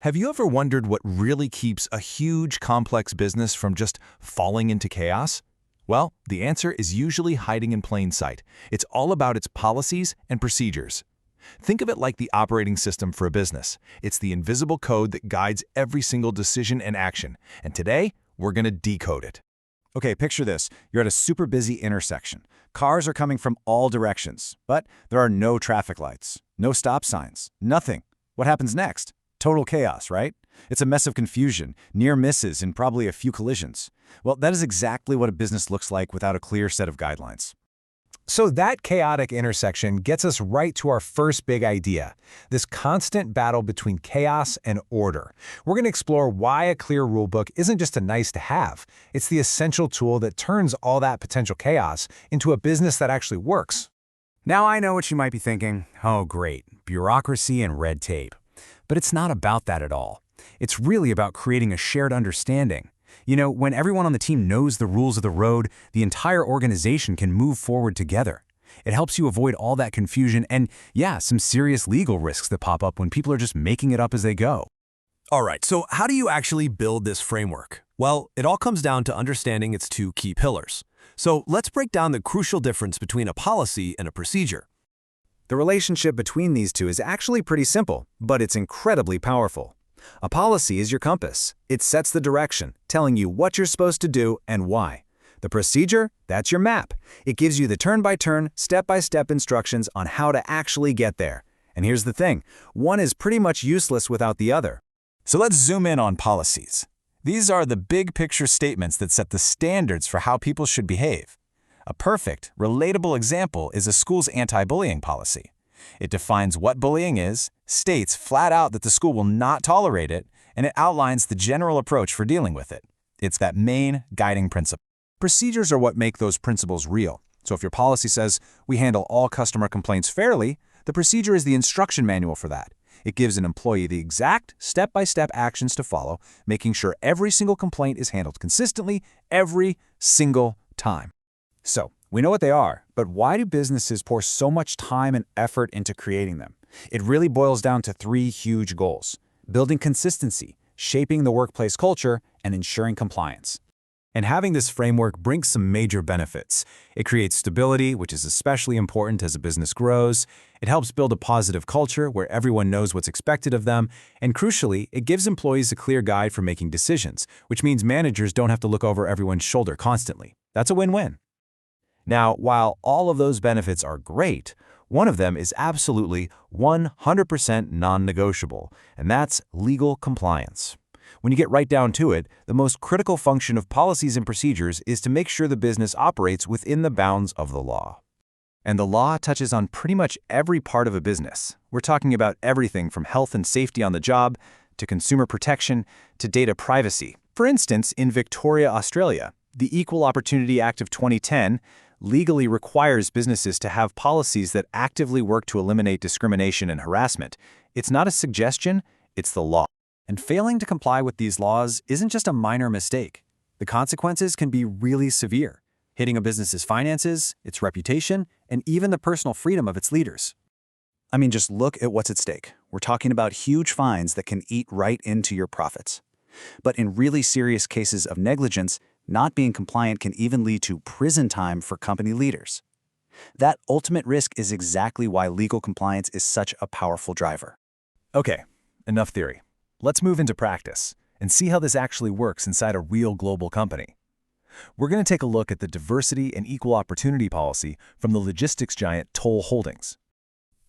Have you ever wondered what really keeps a huge, complex business from just falling into chaos? Well, the answer is usually hiding in plain sight. It's all about its policies and procedures. Think of it like the operating system for a business. It's the invisible code that guides every single decision and action. And today, we're going to decode it. Okay, picture this. You're at a super busy intersection. Cars are coming from all directions, but there are no traffic lights, no stop signs, nothing. What happens next? Total chaos, right? It's a mess of confusion, near misses, and probably a few collisions. Well, that is exactly what a business looks like without a clear set of guidelines. So that chaotic intersection gets us right to our first big idea, this constant battle between chaos and order. We're going to explore why a clear rulebook isn't just a nice-to-have. It's the essential tool that turns all that potential chaos into a business that actually works. Now I know what you might be thinking. Oh, great. Bureaucracy and red tape. But it's not about that at all. It's really about creating a shared understanding. You know, when everyone on the team knows the rules of the road, the entire organization can move forward together. It helps you avoid all that confusion and, yeah, some serious legal risks that pop up when people are just making it up as they go. All right, so how do you actually build this framework? Well, it all comes down to understanding its two key pillars. So let's break down the crucial difference between a policy and a procedure. The relationship between these two is actually pretty simple, but it's incredibly powerful. A policy is your compass. It sets the direction, telling you what you're supposed to do and why. The procedure, that's your map. It gives you the turn-by-turn, step-by-step instructions on how to actually get there. And here's the thing, one is pretty much useless without the other. So let's zoom in on policies. These are the big-picture statements that set the standards for how people should behave. A perfect, relatable example is a school's anti-bullying policy. It defines what bullying is, states flat out that the school will not tolerate it, and it outlines the general approach for dealing with it. It's that main guiding principle. Procedures are what make those principles real. So if your policy says, we handle all customer complaints fairly, the procedure is the instruction manual for that. It gives an employee the exact step-by-step actions to follow, making sure every single complaint is handled consistently every single time. So, we know what they are, but why do businesses pour so much time and effort into creating them? It really boils down to three huge goals: building consistency, shaping the workplace culture, and ensuring compliance. And having this framework brings some major benefits. It creates stability, which is especially important as a business grows. It helps build a positive culture where everyone knows what's expected of them. And crucially, it gives employees a clear guide for making decisions, which means managers don't have to look over everyone's shoulder constantly. That's a win-win. Now, while all of those benefits are great, one of them is absolutely 100% non-negotiable, and that's legal compliance. When you get right down to it, the most critical function of policies and procedures is to make sure the business operates within the bounds of the law. And the law touches on pretty much every part of a business. We're talking about everything from health and safety on the job, to consumer protection, to data privacy. For instance, in Victoria, Australia, the Equal Opportunity Act of 2010 legally requires businesses to have policies that actively work to eliminate discrimination and harassment. It's not a suggestion, it's the law. And failing to comply with these laws isn't just a minor mistake. The consequences can be really severe, hitting a business's finances, its reputation, and even the personal freedom of its leaders. I mean, just look at what's at stake. We're talking about huge fines that can eat right into your profits. But in really serious cases of negligence, not being compliant can even lead to prison time for company leaders. That ultimate risk is exactly why legal compliance is such a powerful driver. Okay, enough theory. Let's move into practice and see how this actually works inside a real global company. We're going to take a look at the diversity and equal opportunity policy from the logistics giant Toll Holdings.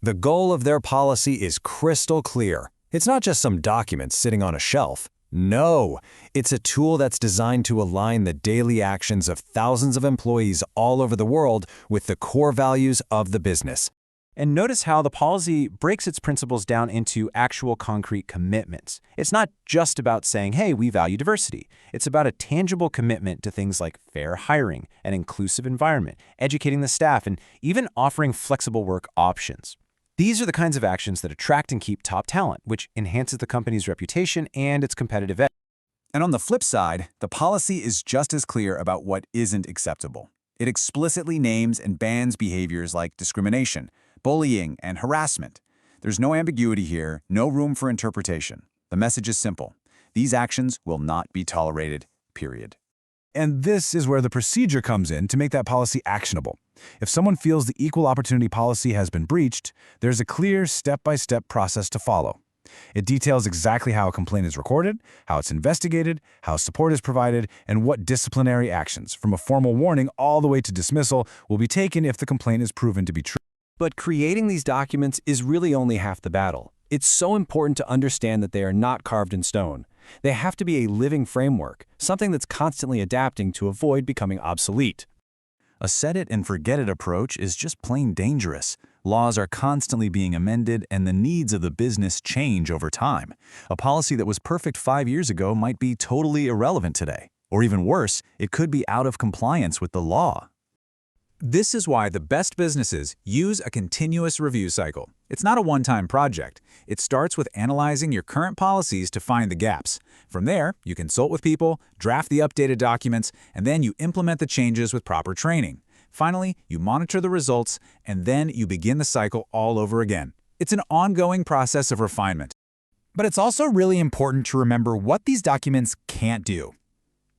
The goal of their policy is crystal clear. It's not just some document sitting on a shelf. No, it's a tool that's designed to align the daily actions of thousands of employees all over the world with the core values of the business. And notice how the policy breaks its principles down into actual concrete commitments. It's not just about saying, hey, we value diversity. It's about a tangible commitment to things like fair hiring, an inclusive environment, educating the staff, and even offering flexible work options. These are the kinds of actions that attract and keep top talent, which enhances the company's reputation and its competitive edge. And on the flip side, the policy is just as clear about what isn't acceptable. It explicitly names and bans behaviors like discrimination, bullying, and harassment. There's no ambiguity here, no room for interpretation. The message is simple. These actions will not be tolerated, period. And this is where the procedure comes in to make that policy actionable. If someone feels the equal opportunity policy has been breached, there's a clear step-by-step process to follow. It details exactly how a complaint is recorded, how it's investigated, how support is provided, and what disciplinary actions, from a formal warning all the way to dismissal, will be taken if the complaint is proven to be true. But creating these documents is really only half the battle. It's so important to understand that they are not carved in stone. They have to be a living framework, something that's constantly adapting to avoid becoming obsolete. A set-it-and-forget-it approach is just plain dangerous. Laws are constantly being amended, and the needs of the business change over time. A policy that was perfect 5 years ago might be totally irrelevant today. Or even worse, it could be out of compliance with the law. This is why the best businesses use a continuous review cycle. It's not a one-time project. It starts with analyzing your current policies to find the gaps. From there, you consult with people, draft the updated documents, and then you implement the changes with proper training. Finally, you monitor the results, and then you begin the cycle all over again. It's an ongoing process of refinement. But it's also really important to remember what these documents can't do.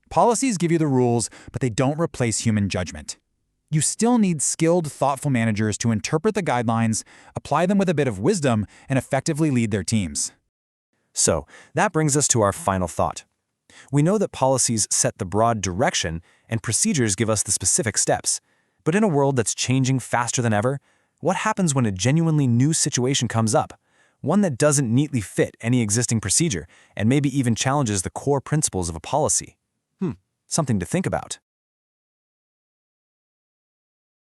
Policies give you the rules, but they don't replace human judgment. You still need skilled, thoughtful managers to interpret the guidelines, apply them with a bit of wisdom, and effectively lead their teams. So, that brings us to our final thought. We know that policies set the broad direction and procedures give us the specific steps. But in a world that's changing faster than ever, what happens when a genuinely new situation comes up? One that doesn't neatly fit any existing procedure and maybe even challenges the core principles of a policy? Something to think about.